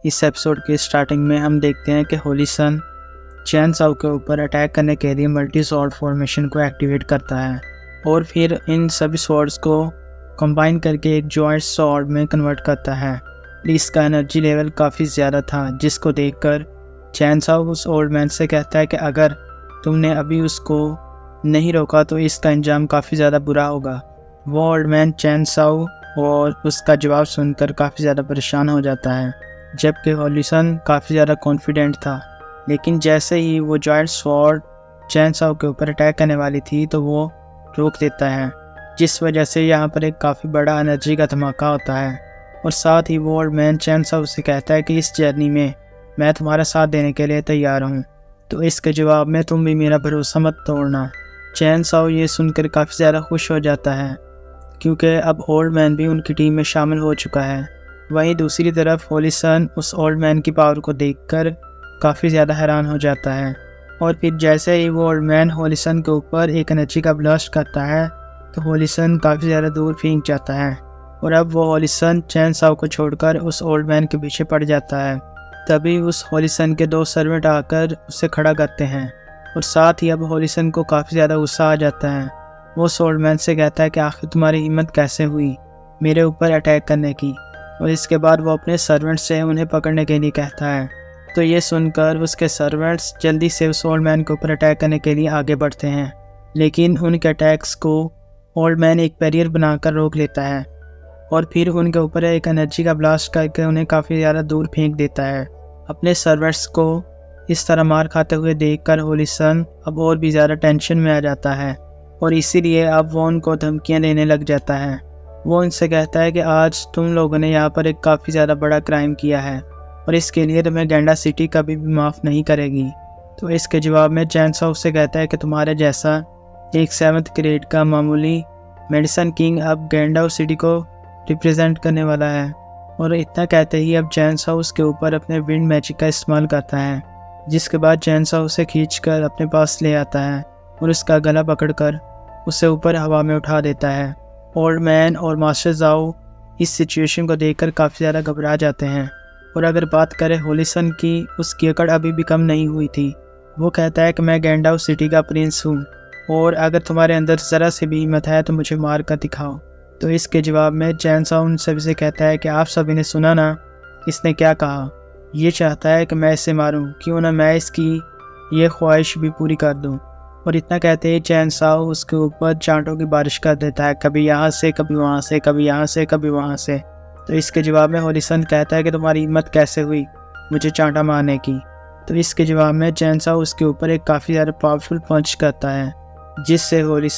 इस एपिसोड के स्टार्टिंग में हम देखते हैं कि होली सन चैन साओ के ऊपर अटैक करने के लिए मल्टी स्वॉर्ड फॉर्मेशन को एक्टिवेट करता है और फिर इन सभी स्वॉर्ड्स को कंबाइन करके एक जॉइंट स्वॉर्ड में कन्वर्ट करता है। इसका एनर्जी लेवल काफ़ी ज़्यादा था, जिसको देखकर चैन साओ उस ओल्ड मैन से कहता है कि अगर तुमने अभी उसको नहीं रोका तो इसका अंजाम काफ़ी ज़्यादा बुरा होगा। वो ओल्ड मैन चैन साओ और उसका जवाब सुनकर काफ़ी ज़्यादा परेशान हो जाता है, जबकि होली सन काफ़ी ज़्यादा कॉन्फिडेंट था। लेकिन जैसे ही वो जॉइंट स्वॉर्ड चैन साओ के ऊपर अटैक करने वाली थी तो वो रोक देता है, जिस वजह से यहाँ पर एक काफ़ी बड़ा एनर्जी का धमाका होता है। और साथ ही वो ओल्ड मैन चैन साओ से कहता है कि इस जर्नी में मैं तुम्हारा साथ देने के लिए तैयार हूँ, तो इसके जवाब में तुम भी मेरा भरोसा मत तोड़ना। चैन साओ ये सुनकर काफ़ी ज़्यादा खुश हो जाता है, क्योंकि अब ओल्ड मैन भी उनकी टीम में शामिल हो चुका है। वहीं दूसरी तरफ होली सन उस ओल्ड मैन की पावर को देखकर काफ़ी ज़्यादा हैरान हो जाता है, और फिर जैसे ही वो ओल्ड मैन होली सन के ऊपर एक एनर्जी का ब्लास्ट करता है तो होली सन काफ़ी ज़्यादा दूर फेंक जाता है, और अब वो होली सन चैन साओ को छोड़कर उस ओल्ड मैन के पीछे पड़ जाता है। तभी उस होली सन के 2 सर्वेंट आकर उसे खड़ा करते हैं, और साथ ही अब होली सन को काफ़ी ज़्यादा गुस्सा आ जाता है। वो ओल्ड मैन से कहता है कि आखिर तुम्हारी हिम्मत कैसे हुई मेरे ऊपर अटैक करने की, और इसके बाद वो अपने सर्वेंट से उन्हें पकड़ने के लिए कहता है। तो ये सुनकर उसके सर्वेंट्स जल्दी से उस ओल्ड मैन के ऊपर अटैक करने के लिए आगे बढ़ते हैं, लेकिन उनके अटैक्स को ओल्ड मैन एक बैरियर बनाकर रोक लेता है, और फिर उनके ऊपर एक एनर्जी का ब्लास्ट करके उन्हें काफ़ी ज़्यादा दूर फेंक देता है। अपने सर्वेंट्स को इस तरह मार खाते हुए देखकर होली सन अब और भी ज़्यादा टेंशन में आ जाता है, और इसीलिए अब वो उनको धमकियाँ देने लग जाता है। वो उनसे कहता है कि आज तुम लोगों ने यहाँ पर एक काफ़ी ज़्यादा बड़ा क्राइम किया है, और इसके लिए तुम्हें गैंडा सिटी कभी भी माफ़ नहीं करेगी। तो इसके जवाब में चैन साओ से कहता है कि तुम्हारे जैसा एक 7th ग्रेड का मामूली मेडिसन किंग अब गैंडा सिटी को रिप्रेजेंट करने वाला है। और इतना कहते ही अब चैन साओ उसके ऊपर अपने विंड मैजिक का इस्तेमाल करता है, जिसके बाद चैन साओ उसे खींचकर अपने पास ले आता है और उसका गला पकड़कर उसे ऊपर हवा में उठा देता है। ओल्ड मैन और मास्टर जाओ इस सिचुएशन को देखकर काफ़ी ज़्यादा घबरा जाते हैं। और अगर बात करें होली सन की, उसकी अकड़ अभी भी कम नहीं हुई थी। वो कहता है कि मैं गैंडाओ सिटी का प्रिंस हूँ, और अगर तुम्हारे अंदर ज़रा से भी हिम्मत है तो मुझे मार कर दिखाओ। तो इसके जवाब में चैन साओ उन सभी से कहता है कि आप सभी ने सुना ना, इसने क्या कहा। ये चाहता है कि मैं इसे मारूं, क्यों ना मैं इसकी ये ख्वाहिश भी पूरी कर दूं। और इतना कहते ही चैन साओ उसके ऊपर चांटों की बारिश कर देता है, कभी यहाँ से कभी वहाँ से, कभी यहाँ से कभी वहाँ से। तो इसके जवाब में होली सन कहता है कि तुम्हारी हिम्मत कैसे हुई मुझे चांटा मारने की। तो इसके जवाब में चैन साओ उसके ऊपर एक काफ़ी ज़्यादा पावरफुल पंच करता है, जिससे होली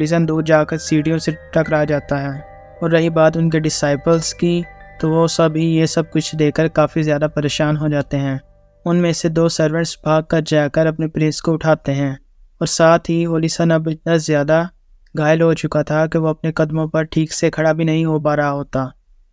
सन दूर जाकर सीढ़ियों से टकरा जाता है। और रही बात उनके डिसाइपल्स की, तो वो सभी ये सब कुछ देखकर काफ़ी ज़्यादा परेशान हो जाते हैं। उनमें से 2 सर्वेंट्स भाग कर जाकर अपने प्रिंस को उठाते हैं, और साथ ही होली सन अब इतना ज़्यादा घायल हो चुका था कि वो अपने कदमों पर ठीक से खड़ा भी नहीं हो पा रहा होता।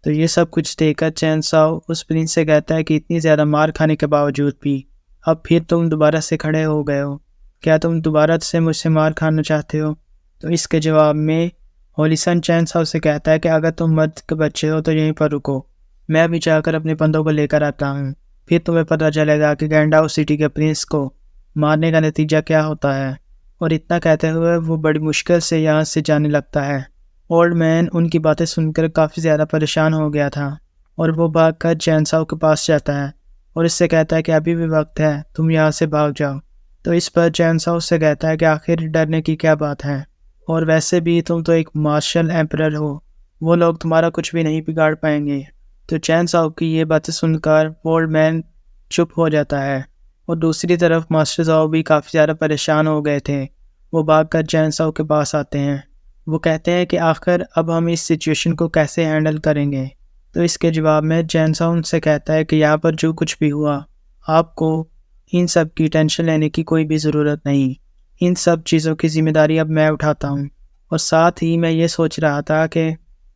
तो ये सब कुछ देखकर चैन साओ उस प्रिंस से कहता है कि इतनी ज़्यादा मार खाने के बावजूद भी अब फिर तुम दोबारा से खड़े हो गए हो, क्या तुम दोबारा से मुझसे मार खाना चाहते हो। तो इसके जवाब में होली सन चैन साओ से कहता है कि अगर तुम मर्द के बच्चे हो तो यहीं पर रुको, मैं अभी जाकर अपने बंदों को लेकर आता हूँ, फिर तुम्हें पता चलेगा कि गैंडाओ सिटी के प्रिंस को मारने का नतीजा क्या होता है। और इतना कहते हुए वो बड़ी मुश्किल से यहाँ से जाने लगता है। ओल्ड मैन उनकी बातें सुनकर काफ़ी ज़्यादा परेशान हो गया था, और वो भागकर चैन साओ के पास जाता है और इससे कहता है कि अभी भी वक्त है, तुम यहाँ से भाग जाओ। तो इस पर चैन साओ से कहता है कि आखिर डरने की क्या बात है, और वैसे भी तुम तो एक मार्शल एम्परर हो, वो लोग तुम्हारा कुछ भी नहीं बिगाड़ पाएंगे। तो चैन साओ की ये बातें सुनकर ओल्ड मैन चुप हो जाता है, और दूसरी तरफ मास्टर जाओ भी काफ़ी ज़्यादा परेशान हो गए थे। वो भागकर चैन साओ के पास आते हैं। वो कहते हैं कि आखिर अब हम इस सिचुएशन को कैसे हैंडल करेंगे। तो इसके जवाब में चैन साओ उनसे कहता है कि यहाँ पर जो कुछ भी हुआ, आपको इन सब की टेंशन लेने की कोई भी ज़रूरत नहीं। इन सब चीज़ों की जिम्मेदारी अब मैं उठाता हूँ। और साथ ही मैं ये सोच रहा था कि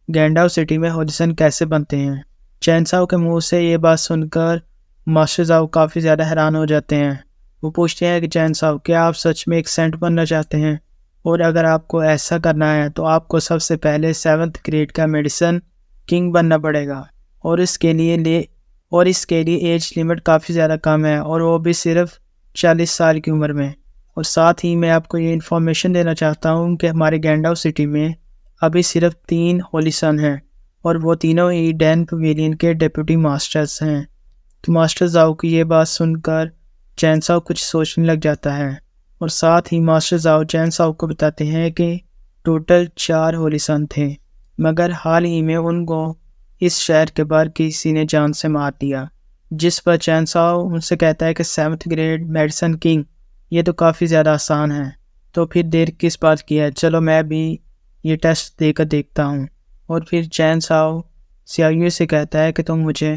गैंडाओ सिटी में होली सन कैसे बनते हैं। चैन साओ के मुँह से ये बात सुनकर मास्टर जाओ काफ़ी ज़्यादा हैरान हो जाते हैं। वो पूछते हैं कि चैन साओ, क्या आप सच में एक सेंट बनना चाहते हैं, और अगर आपको ऐसा करना है तो आपको सबसे पहले 7th ग्रेड का मेडिसन किंग बनना पड़ेगा, और इसके लिए और इसके लिए एज लिमिट काफ़ी ज़्यादा कम है और वो भी सिर्फ 40 साल की उम्र में। और साथ ही मैं आपको ये इन्फॉर्मेशन देना चाहता हूँ कि हमारे गैंडाओ सिटी में अभी सिर्फ 3 होली सन हैं और वो तीनों ही डैन पवेलियन के डिप्टी मास्टर्स हैं। तो मास्टर जाओ की ये बात सुनकर चैन साओ कुछ सोचने लग जाता है और साथ ही मास्टर जाओ चैन साओ को बताते हैं कि टोटल 4 होली सन थे, मगर हाल ही में उनको इस शहर के बाहर किसी ने जान से मार दिया। जिस पर चैन साओ उनसे कहता है कि 7th ग्रेड मेडिसिन किंग, ये तो काफ़ी ज़्यादा आसान है, तो फिर देर किस बात की है, चलो मैं भी ये टेस्ट देकर देखता हूँ। और फिर चैन साओ सियायू से कहता है कि तुम मुझे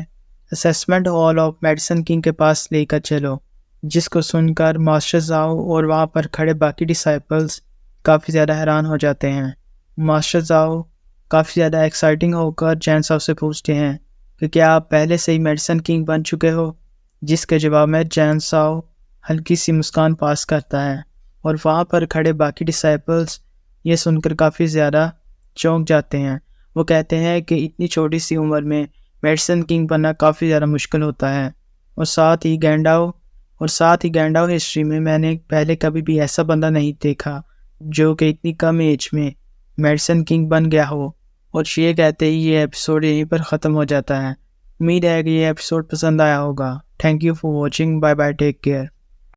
assessment hall of medicine king के पास लेकर चलो। जिसको सुनकर मास्टर जाओ और वहाँ पर खड़े बाकी डिसाइपल्स काफ़ी ज़्यादा हैरान हो जाते हैं। मास्टर जाओ काफ़ी ज़्यादा एक्साइटिंग होकर चैन साओ से पूछते हैं कि क्या आप पहले से ही मेडिसिन किंग बन चुके हो, जिसके जवाब में चैन साओ हल्की सी मुस्कान पास करता है और वहाँ पर खड़े बाकी डिसाइपल्स ये सुनकर काफ़ी ज़्यादा चौंक जाते हैं। वो कहते हैं कि इतनी छोटी सी उम्र में मेडिसिन किंग बनना काफ़ी ज़्यादा मुश्किल होता है और साथ ही गैंडाओ हिस्ट्री में मैंने पहले कभी भी ऐसा बंदा नहीं देखा जो कि इतनी कम एज में मेडिसिन किंग बन गया हो। और ये कहते ही ये एपिसोड यहीं पर ख़त्म हो जाता है। उम्मीद है कि ये एपिसोड पसंद आया होगा। Thank you for watching. Bye bye, take care.